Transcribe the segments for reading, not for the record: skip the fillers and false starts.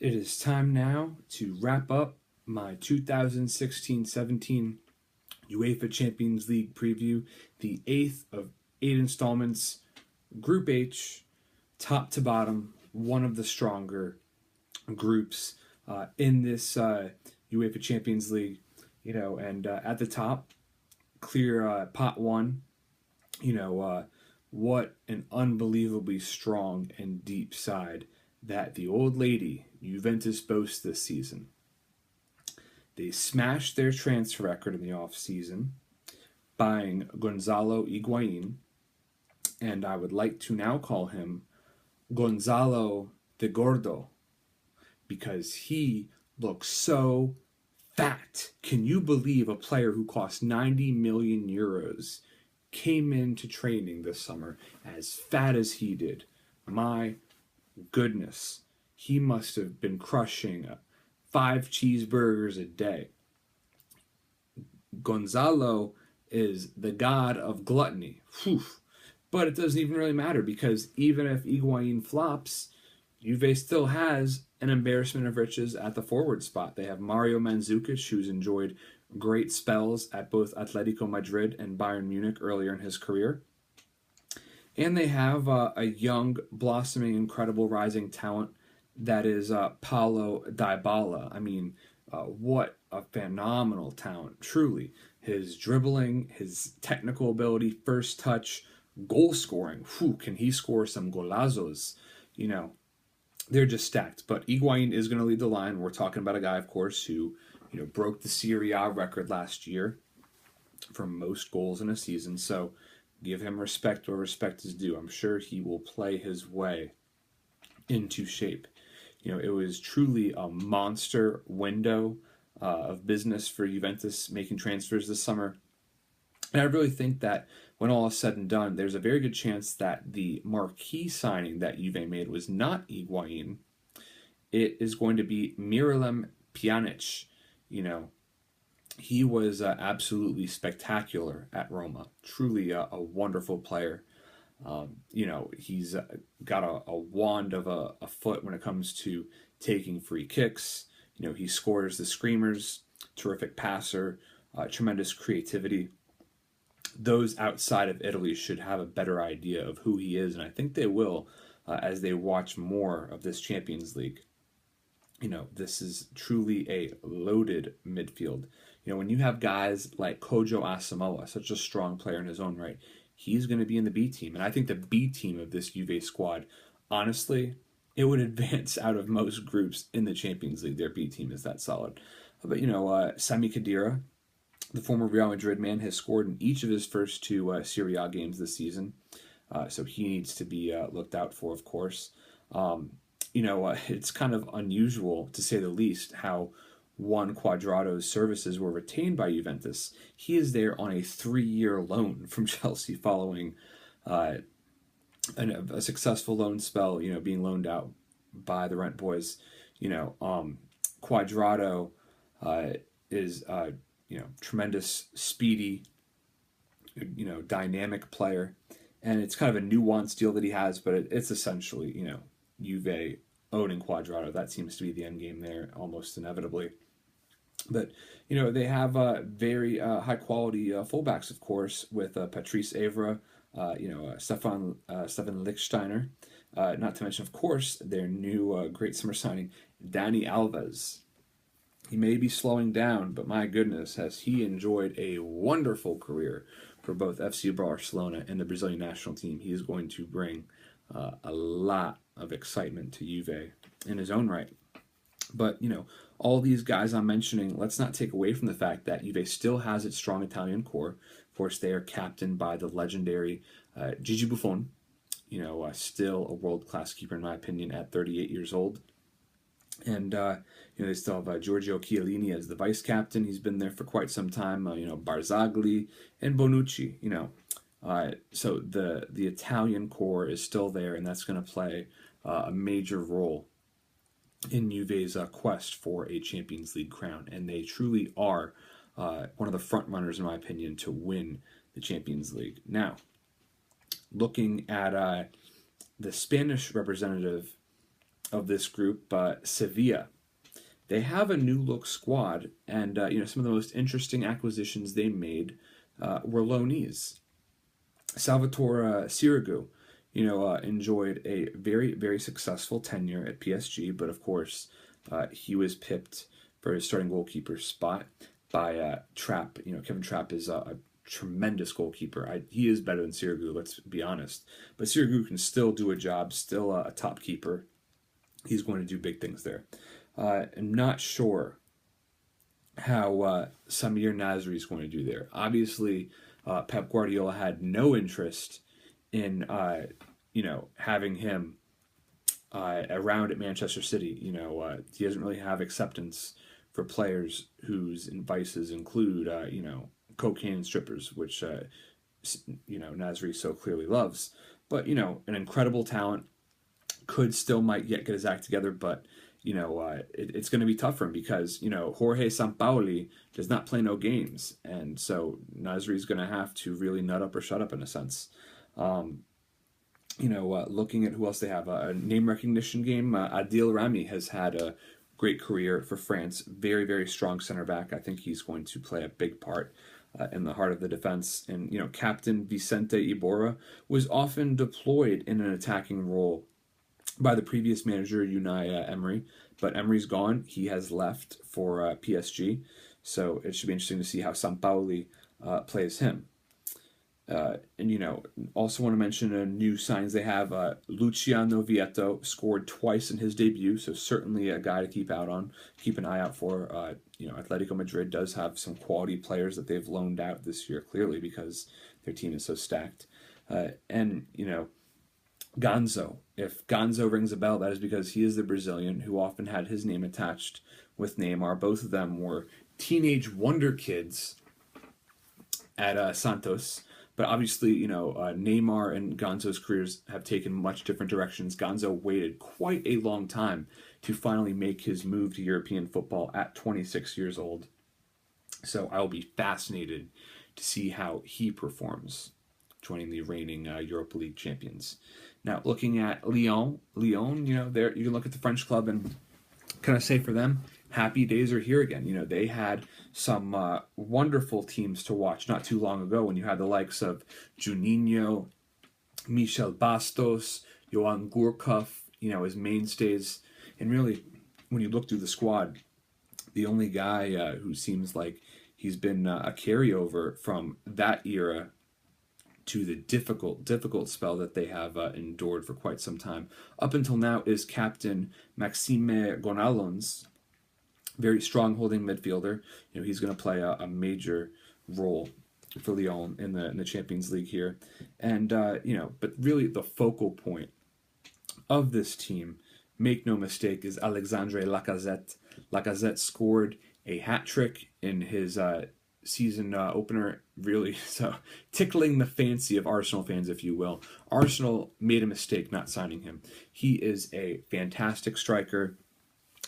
it is time now to wrap up my 2016-17 UEFA Champions League preview, the 8th of 8 installments, Group H, top to bottom, one of the stronger groups in this UEFA Champions League. And at the top, clear pot one. What an unbelievably strong and deep side that the old lady Juventus boasts this season. They smashed their transfer record in the offseason, buying Gonzalo Higuain, and I would like to now call him Gonzalo de Gordo, because he looks so fat. Can you believe a player who cost 90 million euros came into training this summer as fat as he did? My goodness, he must have been crushing 5 cheeseburgers a day. Gonzalo is the god of gluttony. Whew. But it doesn't even really matter, because even if Higuain flops, Juve still has an embarrassment of riches at the forward spot. They have Mario Mandzukic, who's enjoyed great spells at both Atletico Madrid and Bayern Munich earlier in his career. And they have a young, blossoming, incredible rising talent that is Paulo Dybala. I mean, what a phenomenal talent, truly. His dribbling, his technical ability, first touch, goal scoring. Whew, can he score some golazos? They're just stacked. But Higuain is going to lead the line. We're talking about a guy, of course, who broke the Serie A record last year for most goals in a season. So give him respect where respect is due. I'm sure he will play his way into shape. It was truly a monster window of business for Juventus making transfers this summer. And I really think that when all is said and done, there's a very good chance that the marquee signing that Juve made was not Higuain. It is going to be Miralem Pjanic. He was absolutely spectacular at Roma. Truly a wonderful player. He's got a wand of a foot when it comes to taking free kicks. He scores the screamers, terrific passer, tremendous creativity. Those outside of Italy should have a better idea of who he is, and I think they will as they watch more of this Champions League. This is truly a loaded midfield. When you have guys like Kojo Asamoah, such a strong player in his own right, he's going to be in the B team. And I think the B team of this Juve squad, honestly, it would advance out of most groups in the Champions League. Their B team is that solid. But, Sami Khedira, the former Real Madrid man, has scored in each of his first 2 Serie A games this season. So he needs to be looked out for, of course. It's kind of unusual, to say the least, how Juan Cuadrado's services were retained by Juventus. He is there on a 3-year loan from Chelsea following a successful loan spell, being loaned out by the Rent Boys. Cuadrado is, tremendous, speedy, dynamic player. And it's kind of a nuanced deal that he has, but it's essentially, Juve owning Cuadrado. That seems to be the end game there, almost inevitably. But, they have very high-quality fullbacks, of course, with Patrice Evra, Stefan Lichtsteiner. Not to mention, of course, their new great summer signing, Dani Alves. He may be slowing down, but my goodness, has he enjoyed a wonderful career for both FC Barcelona and the Brazilian national team. He is going to bring a lot of excitement to Juve in his own right. But, all these guys I'm mentioning, let's not take away from the fact that Juve still has its strong Italian core. Of course, they are captained by the legendary Gigi Buffon, still a world-class keeper, in my opinion, at 38 years old. And, they still have Giorgio Chiellini as the vice-captain. He's been there for quite some time. Barzagli and Bonucci, So the Italian core is still there, and that's going to play a major role in Juve's quest for a Champions League crown. And they truly are one of the front runners, in my opinion, to win the Champions League. Now, looking at the Spanish representative of this group, Sevilla. They have a new look squad, and some of the most interesting acquisitions they made were loanees. Salvatore Sirigu, enjoyed a very, very successful tenure at PSG, but of course, he was pipped for his starting goalkeeper spot by Trapp. Kevin Trapp is a tremendous goalkeeper. He is better than Sirigu, let's be honest. But Sirigu can still do a job, still a top keeper. He's going to do big things there. I'm not sure how Samir Nasri is going to do there. Obviously, Pep Guardiola had no interest in having him around at Manchester City. He doesn't really have acceptance for players whose vices include cocaine and strippers, which Nasri so clearly loves. But an incredible talent, might yet get his act together, but it's going to be tough for him because Jorge Sampaoli does not play no games, and so Nasri is going to have to really nut up or shut up in a sense. Looking at who else they have, a name recognition game. Adil Rami has had a great career for France. Very, very strong center back. I think he's going to play a big part in the heart of the defense. And Captain Vicente Iborra was often deployed in an attacking role by the previous manager Unai Emery, but Emery's gone. He has left for PSG, so it should be interesting to see how Sampaoli plays him. Also want to mention new signs they have. Luciano Vietto scored twice in his debut, so certainly a guy to keep an eye out for. Atletico Madrid does have some quality players that they've loaned out this year, clearly because their team is so stacked. Gonzo. If Gonzo rings a bell, that is because he is the Brazilian who often had his name attached with Neymar. Both of them were teenage wonder kids at Santos. But obviously, Neymar and Gonzo's careers have taken much different directions. Gonzo waited quite a long time to finally make his move to European football at 26 years old. So I'll be fascinated to see how he performs, joining the reigning Europa League champions. Now, looking at Lyon, you can look at the French club and kind of say for them, happy days are here again. They had some wonderful teams to watch not too long ago when you had the likes of Juninho, Michel Bastos, Johan Gourcuff, as mainstays. And really, when you look through the squad, the only guy who seems like he's been a carryover from that era to the difficult spell that they have endured for quite some time up until now is Captain Maxime Gonalons, very strong holding midfielder. He's going to play a major role for Lyon in the Champions League here, and but really the focal point of this team, make no mistake, is Alexandre Lacazette. Lacazette scored a hat trick in his season opener, really, so tickling the fancy of Arsenal fans, if you will. Arsenal made a mistake not signing him. He is a fantastic striker,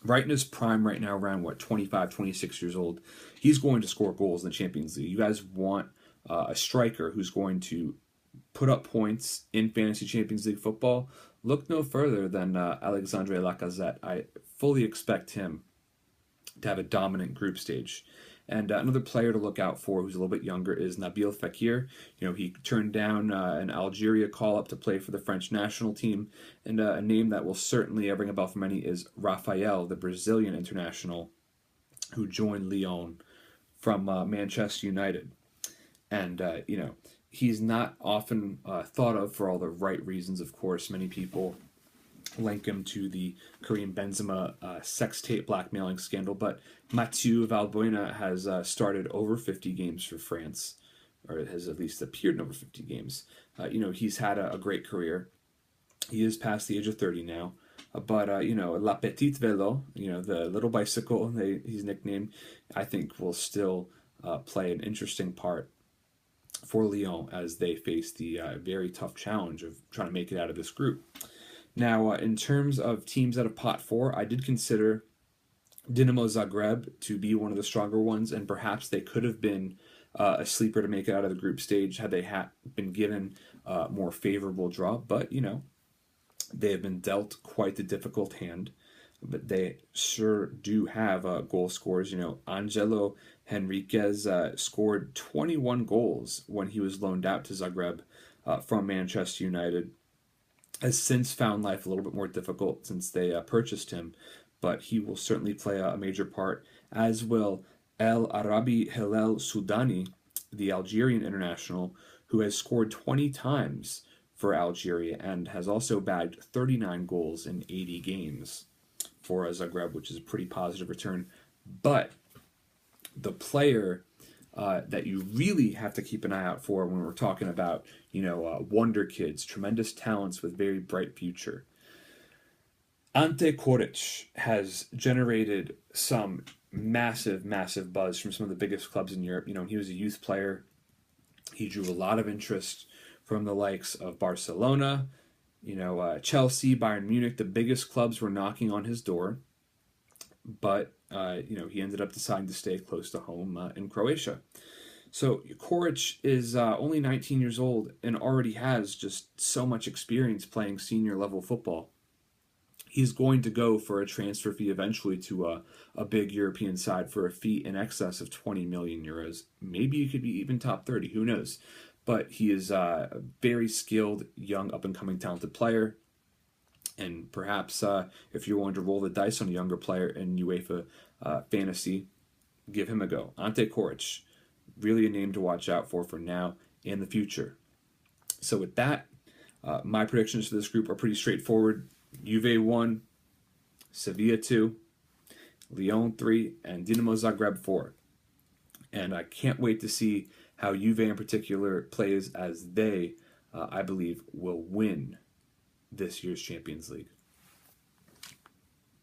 right in his prime right now, around 25, 26 years old. He's going to score goals in the Champions League. You guys want a striker who's going to put up points in fantasy Champions League football? Look no further than Alexandre Lacazette. I fully expect him to have a dominant group stage. And another player to look out for who's a little bit younger is Nabil Fekir. He turned down an Algeria call-up to play for the French national team. And a name that will certainly ring a bell for many is Rafael, the Brazilian international, who joined Lyon from Manchester United. And, he's not often thought of for all the right reasons, of course. Many people link him to the Karim Benzema sex tape blackmailing scandal, but Mathieu Valbuena has started over 50 games for France, or has at least appeared in over 50 games. He's had a great career. He is past the age of 30 now, but La Petite Vélo, the little bicycle he's nicknamed, I think will still play an interesting part for Lyon as they face the very tough challenge of trying to make it out of this group. Now, in terms of teams out of Pot 4, I did consider Dinamo Zagreb to be one of the stronger ones, and perhaps they could have been a sleeper to make it out of the group stage had they been given a more favorable draw. But, They have been dealt quite the difficult hand, but they sure do have goal scorers. Angelo Henriquez scored 21 goals when he was loaned out to Zagreb from Manchester United. Has since found life a little bit more difficult since they purchased him, but he will certainly play a major part, as will El Arabi Hillel Soudani, the Algerian international, who has scored 20 times for Algeria and has also bagged 39 goals in 80 games for Zagreb, which is a pretty positive return. But the player that you really have to keep an eye out for when we're talking about, wonder kids, tremendous talents with very bright future. Ante Koric has generated some massive, massive buzz from some of the biggest clubs in Europe. He was a youth player. He drew a lot of interest from the likes of Barcelona, Chelsea, Bayern Munich. The biggest clubs were knocking on his door, but he ended up deciding to stay close to home in Croatia. So Koric is only 19 years old and already has just so much experience playing senior level football. He's going to go for a transfer fee eventually to a big European side for a fee in excess of 20 million euros. Maybe it could be even top 30, who knows? But he is a very skilled, young, up-and-coming, talented player. And perhaps if you're willing to roll the dice on a younger player in UEFA fantasy, give him a go. Ante Koric, really a name to watch out for now and the future. So with that, my predictions for this group are pretty straightforward. Juve 1, Sevilla 2, Lyon 3, and Dinamo Zagreb 4. And I can't wait to see how Juve in particular plays, as they, I believe, will win this year's Champions League.